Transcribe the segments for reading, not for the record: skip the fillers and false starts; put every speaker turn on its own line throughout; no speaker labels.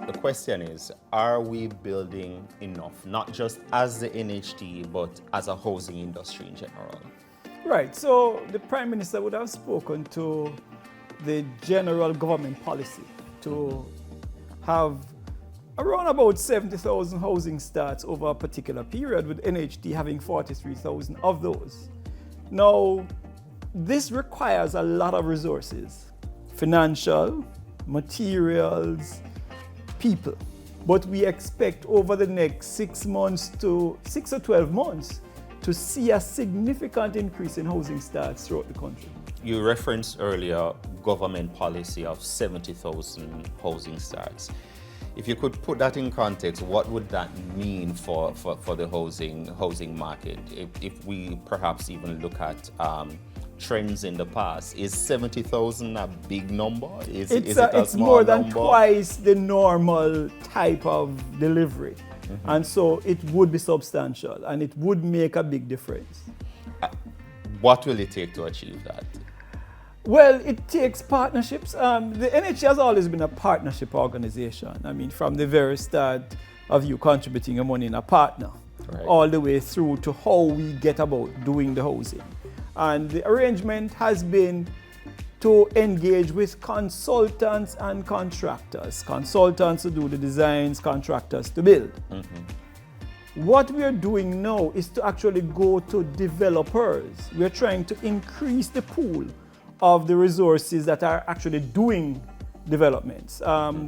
The question is, are we building enough, not just as the NHT, but as a housing industry in general?
Right, so the Prime Minister would have spoken to the general government policy to have around about 70,000 housing starts over a particular period, with NHT having 43,000 of those. Now, this requires a lot of resources, financial, materials, people. But we expect over the next 6 or 12 months to see a significant increase in housing starts throughout the country.
You referenced earlier government policy of 70,000 housing starts. If you could put that in context, what would that mean for the housing market? If we perhaps even look at trends in the past, is 70,000 a big number? Is it a small
more than
number?
Twice the normal type of delivery. And so it would be substantial and it would make a big difference.
What will it take to achieve that?
Well, it takes partnerships. The NHT has always been a partnership organization. I mean, from the very start of you contributing your money in a partner,
right,
all the way through to how we get about doing the housing. And the arrangement has been to engage with consultants and contractors. Consultants to do the designs, contractors to build. What we are doing now is to actually go to developers. We are trying to increase the pool of the resources that are actually doing developments.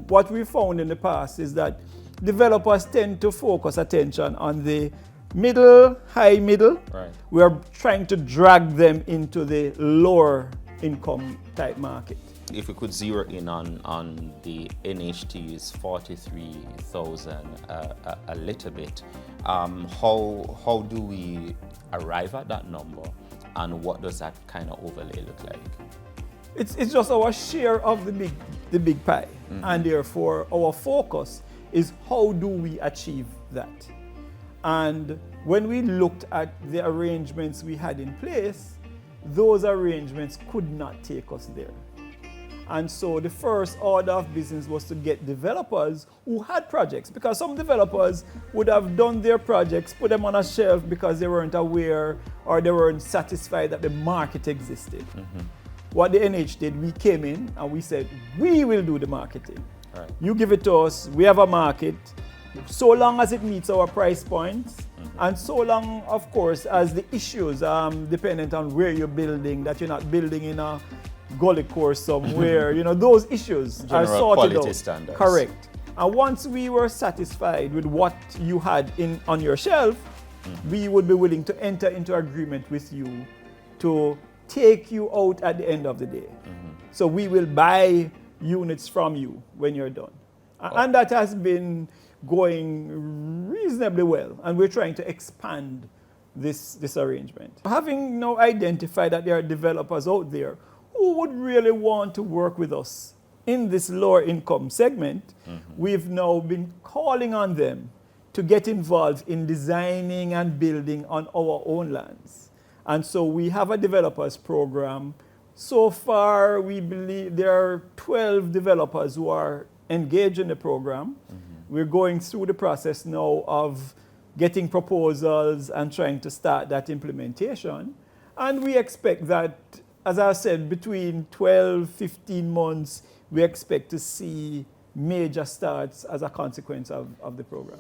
What we found in the past is that developers tend to focus attention on the high middle.
Right.
We are trying to drag them into the lower income type market.
If we could zero in on the NHT's 43,000 a little bit, how do we arrive at that number, and what does that kind of overlay look like?
It's just our share of the big pie, and therefore our focus is how do we achieve that. And when we looked at the arrangements we had in place, those arrangements could not take us there. And so the first order of business was to get developers who had projects, because some developers would have done their projects, put them on a shelf because they weren't aware or they weren't satisfied that the market existed. What the NH did, we came in and we said, we will do the marketing.
Right.
You give it to us, we have a market, so long as it meets our price points, and so long, of course, as the issues, dependent on where you're building, that you're not building in a gully course somewhere, those issues
General
are sorted
quality
out.
standards.
Correct. And once we were satisfied with what you had on your shelf, we would be willing to enter into agreement with you to take you out at the end of the day. So we will buy units from you when you're done. And that has been going reasonably well, and we're trying to expand this arrangement. Having now identified that there are developers out there who would really want to work with us in this lower income segment, we've now been calling on them to get involved in designing and building on our own lands. And so we have a developers program. So far, we believe there are 12 developers who are engaged in the program. We're going through the process now of getting proposals and trying to start that implementation. And we expect that, as I said, between 12, 15 months, we expect to see major starts as a consequence of the program.